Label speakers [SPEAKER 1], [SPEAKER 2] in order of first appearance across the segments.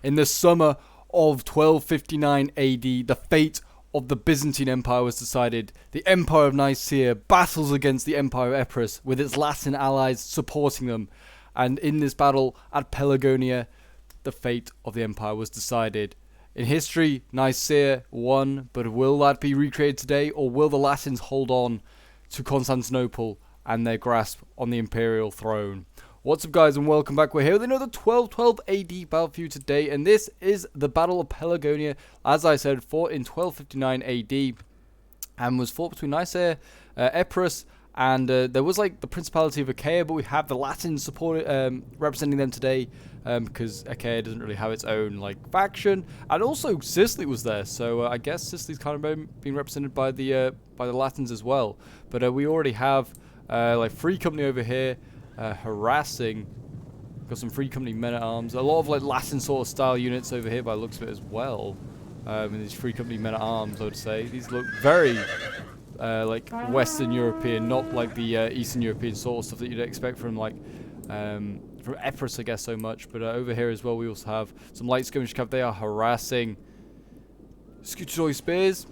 [SPEAKER 1] In the summer of 1259 AD, the fate of the Byzantine Empire was decided. The Empire of Nicaea battles against the Empire of Epirus, with its Latin allies supporting them. And in this battle at Pelagonia, the fate of the empire was decided. In history, Nicaea won, but will that be recreated today, or will the Latins hold on to Constantinople and their grasp on the imperial throne? What's up, guys, and welcome back. We're here with another 1212 AD battle for you today, and this is the Battle of Pelagonia. As I said, fought in 1259 AD, and was fought between Nicaea, Epirus, and there was like the Principality of Achaia, but we have the Latins representing them today, because Achaia doesn't really have its own like faction, and also Sicily was there, so I guess Sicily's kind of being represented by the Latins as well. But we already have like Free Company over here. Harassing. Got some Free Company men-at-arms. A lot of like Latin sort of style units over here by the looks of it as well. In these Free Company men-at-arms, I would say. These look very like Western European, not like the Eastern European sort of stuff that you'd expect from like from Epirus, I guess, so much. But over here as well, we also have some light skirmish cav. They are harassing Scutitoy spears.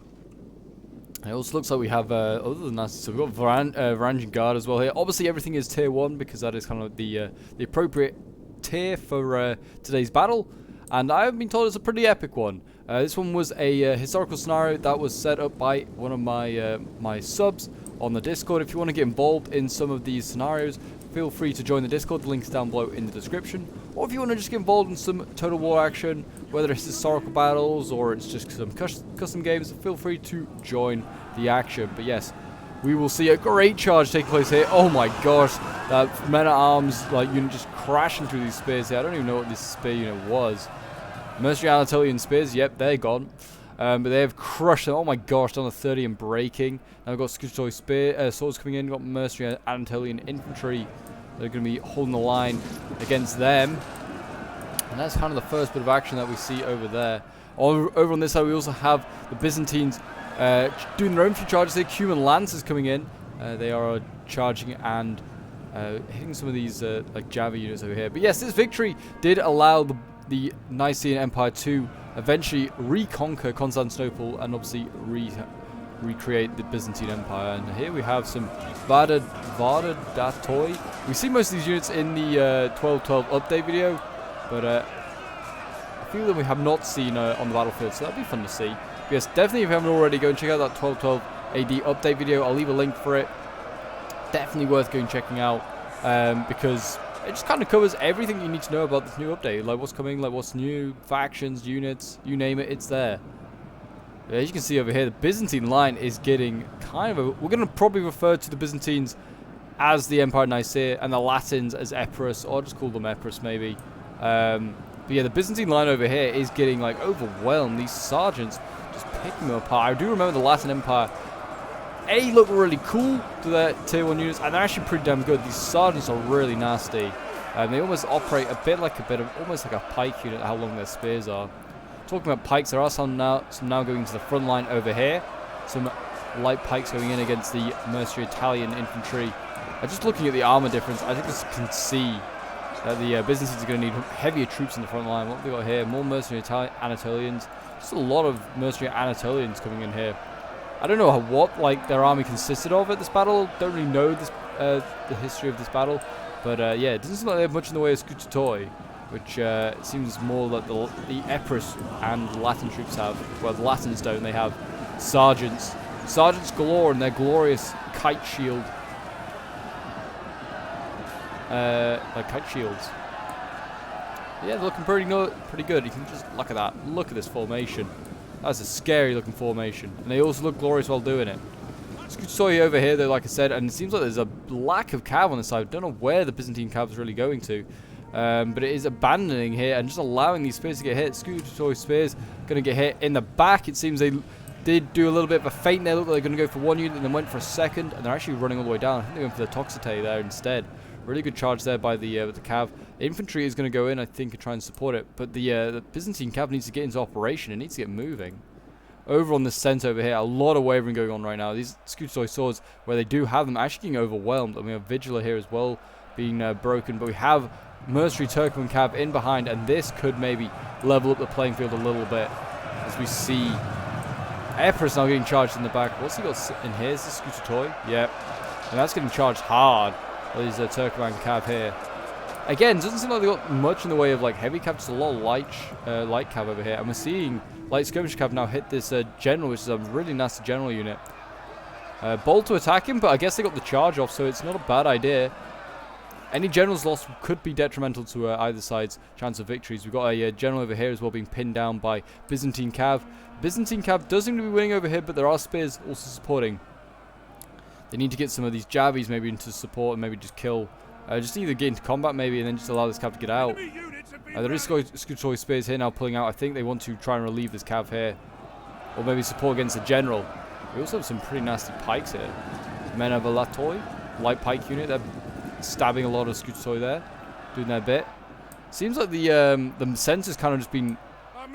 [SPEAKER 1] It also looks like we have, other than that, so we've got Varangian Guard as well here. Obviously, everything is tier 1 because that is kind of the appropriate tier for today's battle. And I've been told it's a pretty epic one. This one was a historical scenario that was set up by one of my my subs on the Discord. If you want to get involved in some of these scenarios, feel free to join the Discord. The link's down below in the description. Or if you want to just get involved in some Total War action, whether it's historical battles or it's just some custom games, feel free to join the action. But yes, we will see a great charge taking place here. Oh my gosh, that men-at-arms like unit just crashing through these spears here. I don't even know what this spear unit was. Mercenary Anatolian spears, yep, they're gone. But they have crushed them. Oh my gosh, down to 30 and breaking. Now we've got Scutitoy spear swords coming in. We've got Mercenary Anatolian infantry. They're going to be holding the line against them. And that's kind of the first bit of action that we see over there. Over on this side, we also have the Byzantines doing their own few charges here. Cuman Lancers coming in. They are charging and hitting some of these like Java units over here. But yes, this victory did allow the Nicene Empire to eventually reconquer Constantinople and obviously recreate the Byzantine Empire. And here we have some Vardadatoy. We see most of these units in the 1212 update video, but a few of them we have not seen on the battlefield, so that'd be fun to see. But yes, definitely if you haven't already, go and check out that 1212 AD update video. I'll leave a link for it. Definitely worth going checking out, because it just kind of covers everything you need to know about this new update, like what's coming, like what's new, factions, units, you name it, it's there. As you can see over here, the Byzantine line is getting kind of we're going to probably refer to the Byzantines as the Empire of Nicaea and the Latins as Epirus, or just call them Epirus maybe. But yeah, the Byzantine line over here is getting like overwhelmed. These sergeants just picking them apart. I do remember the Latin Empire, they look really cool to their tier 1 units, and they're actually pretty damn good. These sergeants are really nasty. They almost operate almost like a pike unit, how long their spears are. Talking about pikes, there are some now going to the front line over here. Some light pikes going in against the Mercenary Italian infantry. Just looking at the armor difference, I think you can see that the Byzantines are going to need heavier troops in the front line. What have we got here? More Mercenary Anatolians. Just a lot of Mercenary Anatolians coming in here. I don't know what like their army consisted of at this battle. Don't really know this the history of this battle, but yeah, it doesn't seem like they have much in the way of Scutitoy, which seems more like the Epirus and Latin troops have. Well, the Latins don't. They have sergeants galore and their glorious kite shield, like kite shields. Yeah, they're looking pretty good. You can just look at that. Look at this formation. That's a scary looking formation, and they also look glorious while doing it. Scutitoy over here, though, like I said, and it seems like there's a lack of cav on this side. Don't know where the Byzantine cav is really going to, but it is abandoning here and just allowing these spears to get hit. Scutitoy spears going to get hit in the back. It seems they did do a little bit of a feint there. Look like they're going to go for one unit and then went for a second, and they're actually running all the way down. I think they went for the Toxite there instead. Really good charge there by the cav. Infantry is going to go in, I think, and try and support it. But the Byzantine cav needs to get into operation. It needs to get moving. Over on this centre over here, a lot of wavering going on right now. These Scutitoy swords, where they do have them, actually getting overwhelmed. And we have Vigila here as well being broken. But we have mercenary Turkmen cav in behind, and this could maybe level up the playing field a little bit as we see Empress now getting charged in the back. What's he got in here? Is this Scooter Toy? Yep. And that's getting charged hard. These Turkmen cav here. Again, doesn't seem like they got much in the way of like heavy cav, just a lot of light cav over here. And we're seeing light skirmish cav now hit this general, which is a really nasty general unit. Bold to attack him, but I guess they got the charge off, so it's not a bad idea. Any generals lost could be detrimental to either side's chance of victories. We've got a general over here as well being pinned down by Byzantine cav. Byzantine cav does seem to be winning over here, but there are spears also supporting. They need to get some of these Javis maybe into support and maybe just kill. Just either get into combat maybe and then just allow this cav to get out. There is Scutoi spears here now pulling out. I think they want to try and relieve this cav here. Or maybe support against the general. We also have some pretty nasty pikes here. Men of a Latoi, light pike unit. They're stabbing a lot of Scutoi there. Doing their bit. Seems like the center's kind of just been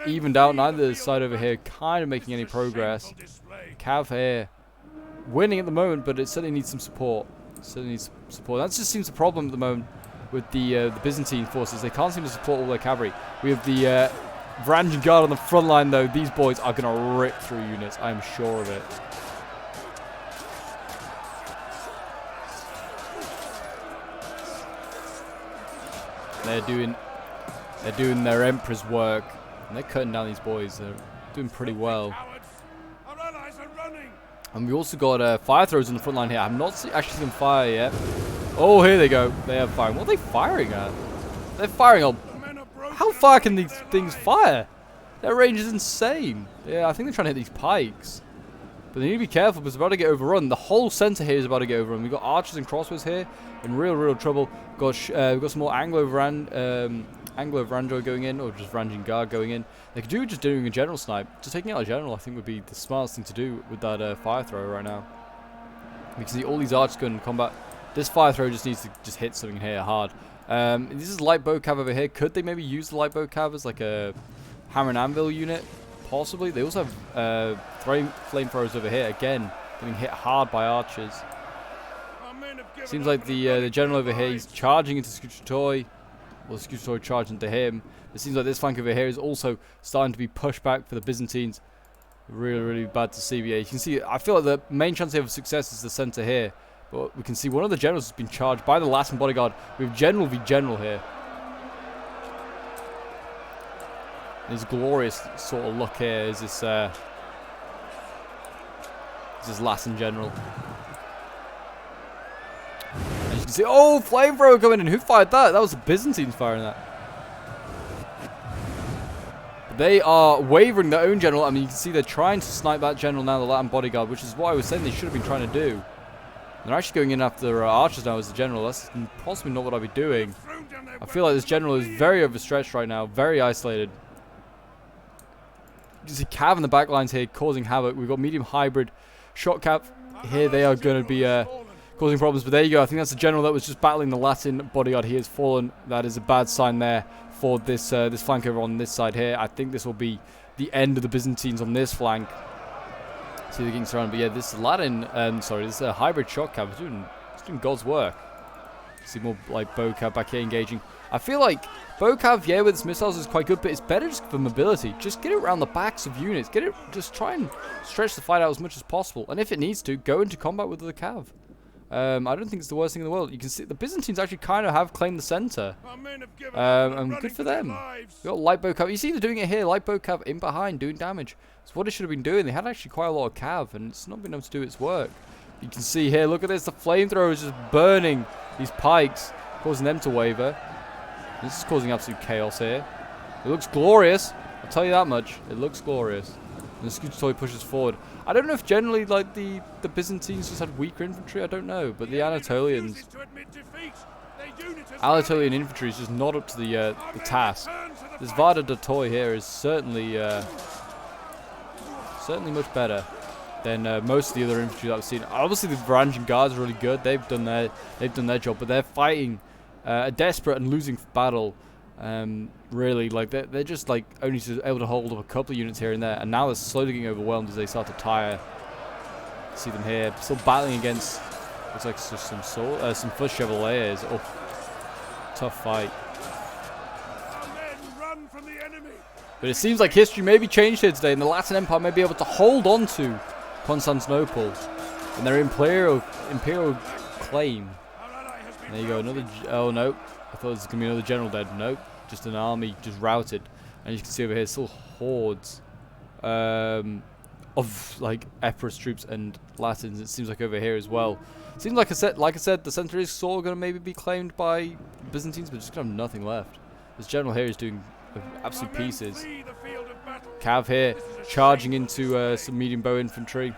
[SPEAKER 1] evened out. Neither side over here kind of making any progress. Cav here winning at the moment, but it certainly needs some support. That just seems the problem at the moment with the Byzantine forces. They can't seem to support all their cavalry. We have the Varangian Guard on the front line, though. These boys are going to rip through units. I am sure of it. They're doing their Emperor's work, and they're cutting down these boys. They're doing pretty well. And we also got fire throws on the front line here. I've not actually seen fire yet. Oh, here they go. They are firing. What are they firing at? They're firing on... How far can these things fire? Their range is insane. Yeah, I think they're trying to hit these pikes. But they need to be careful because they're about to get overrun. The whole center here is about to get overrun. We've got archers and crossbows here in real trouble. We've got some more Anglo-Varangian going in, or just Varangian Guard going in. They could do just doing a general snipe. Just taking out a general, I think, would be the smartest thing to do with that fire thrower right now. We can see all these archers going in combat. This fire thrower just needs to just hit something here hard. This is light bow cav over here. Could they maybe use the light bow cav as like a hammer and anvil unit? Possibly. They also have flamethrowers over here. Again, getting hit hard by archers. Seems like the general over here, he's charging into Scutoi. Well, Scutoi charging into him. It seems like this flank over here is also starting to be pushed back for the Byzantines. Really bad to see. But yeah, you can see, I feel like the main chance of success is the center here. But we can see one of the generals has been charged by the Latin bodyguard. We have general v general here. This glorious sort of look here is this Latin general. And you can see, oh, flamethrower coming in. Who fired that? That was the Byzantines firing that. But they are wavering their own general. I mean, you can see they're trying to snipe that general now, the Latin bodyguard, which is what I was saying they should have been trying to do. They're actually going in after archers now as the general. That's possibly not what I'd be doing. I feel like this general is very overstretched right now, very isolated. You can see cav in the back lines here causing havoc. We've got medium hybrid shot cav here. They are going to be causing problems. But there you go. I think that's the general that was just battling the Latin bodyguard. He has fallen. That is a bad sign there for this this flank over on this side here. I think this will be the end of the Byzantines on this flank. See, they're getting surrounded. But yeah, this Latin, this hybrid shot cav is doing God's work. See more like bow cav back here engaging. I feel like bow cav, yeah, with its missiles is quite good, but it's better just for mobility. Just get it around the backs of units. Just try and stretch the fight out as much as possible. And if it needs to, go into combat with the cav. I don't think it's the worst thing in the world. You can see the Byzantines actually kind of have claimed the center. And good for them. We got light bow cav. You see they're doing it here. Light bow cav in behind, doing damage. It's what it should have been doing. They had actually quite a lot of cav, and it's not been able to do its work. You can see here, look at this. The flamethrower is just burning these pikes, causing them to waver. This is causing absolute chaos here. It looks glorious. I'll tell you that much. It looks glorious. And the Scutoi pushes forward. I don't know if generally like the Byzantines just had weaker infantry. I don't know. But the Anatolian infantry is just not up to the task. This Vada Datoi here is certainly much better than most of the other infantry that I've seen. Obviously, the Varangian Guards are really good. They've done their job, but they're fighting a desperate and losing battle. Really, like they're just like only able to hold up a couple of units here and there, and now they're slowly getting overwhelmed as they start to tire. See them here, still battling against. Looks like just some foot chevaliers. Oh, tough fight. But it seems like history may be changed here today, and the Latin Empire may be able to hold on to Constantinople and their imperial claim. And there you go, another. Oh no, I thought this was gonna be another general dead. Nope, just an army just routed. And you can see over here still hordes of like Epirus troops and Latins. It seems like over here as well. Seems like I said, the center is sort of gonna maybe be claimed by Byzantines, but just gonna have nothing left. This general here is doing absolute pieces. Cav here charging into some medium bow infantry.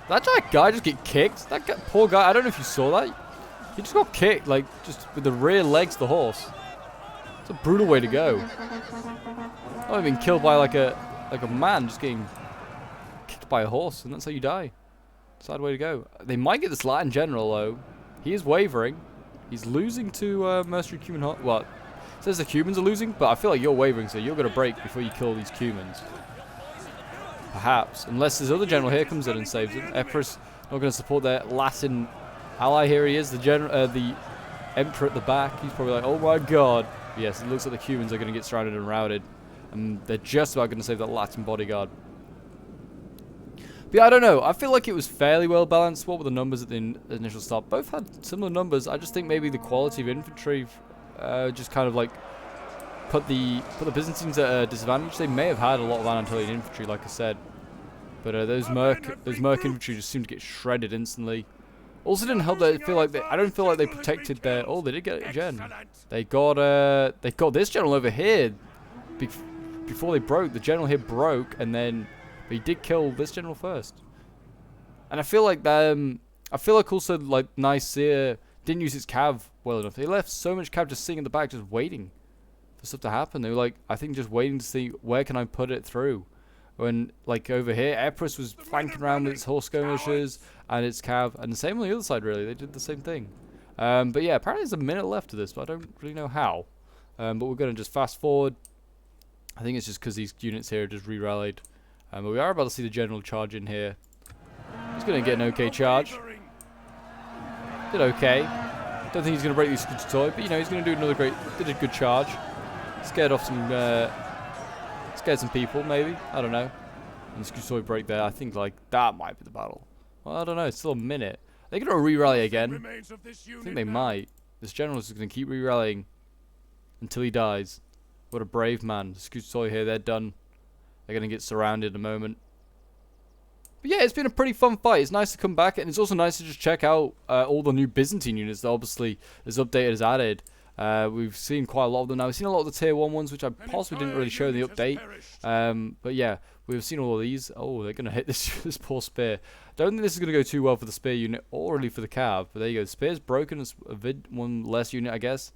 [SPEAKER 1] That guy just get kicked. That poor guy. I don't know if you saw that. He just got kicked, like just with the rear legs of the horse. It's a brutal way to go. Not even killed by like a man, just getting kicked by a horse, and that's how you die. Sad way to go. They might get this Latin general though. He is wavering. He's losing to mercenary Cuman. Well, it says the Cumans are losing, but I feel like you're wavering, so you're gonna break before you kill these Cumans. Perhaps, unless this other general here comes in and saves him. Epirus not gonna support their Latin ally. Here he is, the emperor at the back. He's probably like, oh my god. But yes, it looks like the Cumans are gonna get surrounded and routed, and they're just about gonna save that Latin bodyguard. But yeah, I don't know. I feel like it was fairly well balanced. What were the numbers at the initial start? Both had similar numbers. I just think maybe the quality of infantry just kind of like put the Byzantines at a disadvantage. They may have had a lot of Anatolian infantry, like I said, but those merc infantry just seemed to get shredded instantly. Also, didn't help that I don't feel like they protected their. Oh, they did get a gen. They got this general over here before they broke. The general here broke, and then. But he did kill this general first. And I feel like also like Nicaea didn't use its cav well enough. They left so much cav just sitting in the back, just waiting for stuff to happen. They were like, I think just waiting to see where can I put it through. When like over here, Epirus was flanking around with its horse skirmishers and its cav, and the same on the other side really. They did the same thing. But yeah, apparently there's a minute left to this, but I don't really know how. But we're gonna just fast forward. I think it's just because these units here just re-rallied. But we are about to see the general charge in here. He's going to get an okay charge. Did okay. Don't think he's going to break these toy, but you know he's going to do did a good charge. Scared some people maybe. I don't know. And the Scutoy break there. I think like that might be the battle. Well, I don't know. It's still a minute. They're going to re-rally again. I think they might. This general is going to keep re-rallying until he dies. What a brave man. The Scutoy here. They're done. They're going to get surrounded in a moment. But yeah, it's been a pretty fun fight. It's nice to come back, and it's also nice to just check out all the new Byzantine units that obviously this update has added. We've seen quite a lot of them now. We've seen a lot of the tier 1 ones, which I possibly didn't really show in the update. But yeah, we've seen all of these. Oh, they're going to hit this poor spear. Don't think this is going to go too well for the spear unit, or really for the cav. But there you go. The spear's broken. It's one less unit, I guess.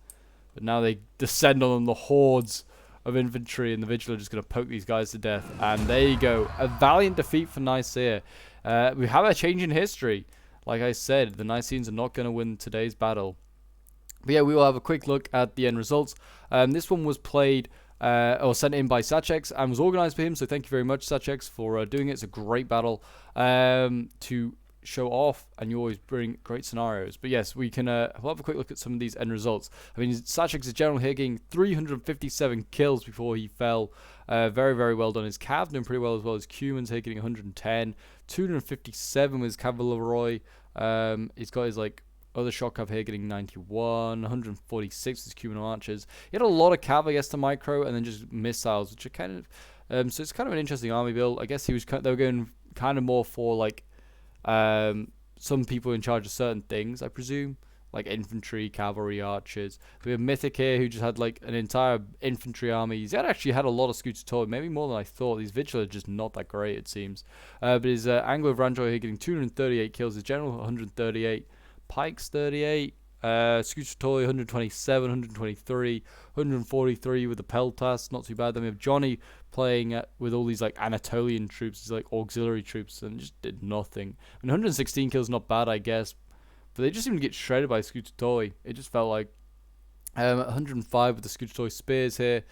[SPEAKER 1] But now they descend on them, the hordes of infantry, and the Vigil are just going to poke these guys to death. And there you go, a valiant defeat for Nicaea. We have a change in history. Like I said, the Niceans are not going to win today's battle. But yeah, we will have a quick look at the end results. This one was played or sent in by Sachex and was organized by him, so thank you very much, Sachex, for doing it. It's a great battle to show off, and you always bring great scenarios. But yes, we can we'll have a quick look at some of these end results. I mean, Sachex's general here getting 357 kills before he fell. Very, very well done. His cav doing pretty well as well. His Cumans here getting 110, 257 with his Cavalry. He's got his like other shock cav here getting 91, 146 with his Cuman archers. He had a lot of cav, I guess, to micro, and then just missiles, which are kind of so it's kind of an interesting army build. I guess they were going kind of more for like some people in charge of certain things, I presume, like infantry, cavalry, archers. We have Mythic here, who just had like an entire infantry army. He's actually had a lot of Scooter Toy, maybe more than I thought. These Vigil are just not that great, it seems. But his Anglo Vranjoy here getting 238 kills. His general 138, Pikes 38, Scooter Toy 127, 123, 143 with the Peltas, not too bad. Then we have Johnny playing with all these like Anatolian troops, these like auxiliary troops, and just did nothing. I mean, 116 kills not bad, I guess, but they just seem to get shredded by Scooter Toy. It just felt like 105 with the Scooter Toy spears here,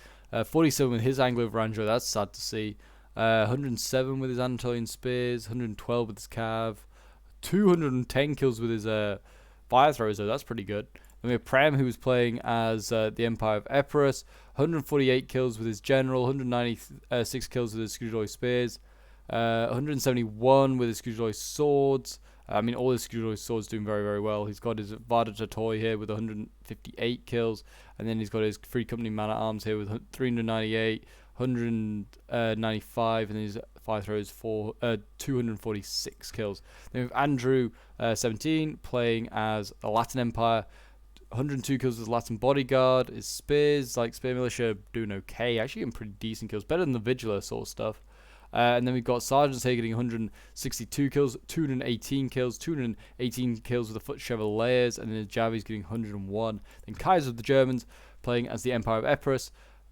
[SPEAKER 1] 47 with his Anglo Vranjo, that's sad to see. 107 with his Anatolian spears, 112 with his cav, 210 kills with his fire throwers though, that's pretty good. Then we have Prem, who was playing as the Empire of Epirus, 148 kills with his general, 196 kills with his Screwjoy spears, 171 with his Screwjoy swords. I mean, all his Screwjoy swords doing very, very well. He's got his Vada Toy here with 158 kills, and then he's got his Free Company Man at Arms here with 398, 195, and then his fire throws for 246 kills. Then we have Andrew, 17, playing as the Latin Empire. 102 kills with his Latin Bodyguard. His spears, like Spear Militia, doing okay. Actually getting pretty decent kills. Better than the Vigiler sort of stuff. And then we've got Sergeants here getting 162 kills, 218 kills, 218 kills with the Foot Chevaliers, and then Javi's getting 101. Then Kaiser of the Germans playing as the Empire of Epirus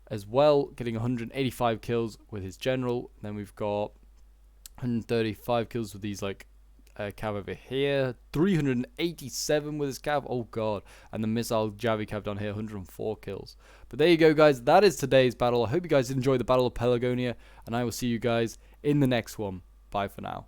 [SPEAKER 1] as well, getting 185 kills with his general. And then we've got 135 kills with these like cav over here, 387 with his cav, oh god, and the missile Javi cav down here, 104 kills. But there you go, guys, that is today's battle. I hope you guys enjoyed the Battle of Pelagonia, and I will see you guys in the next one. Bye for now.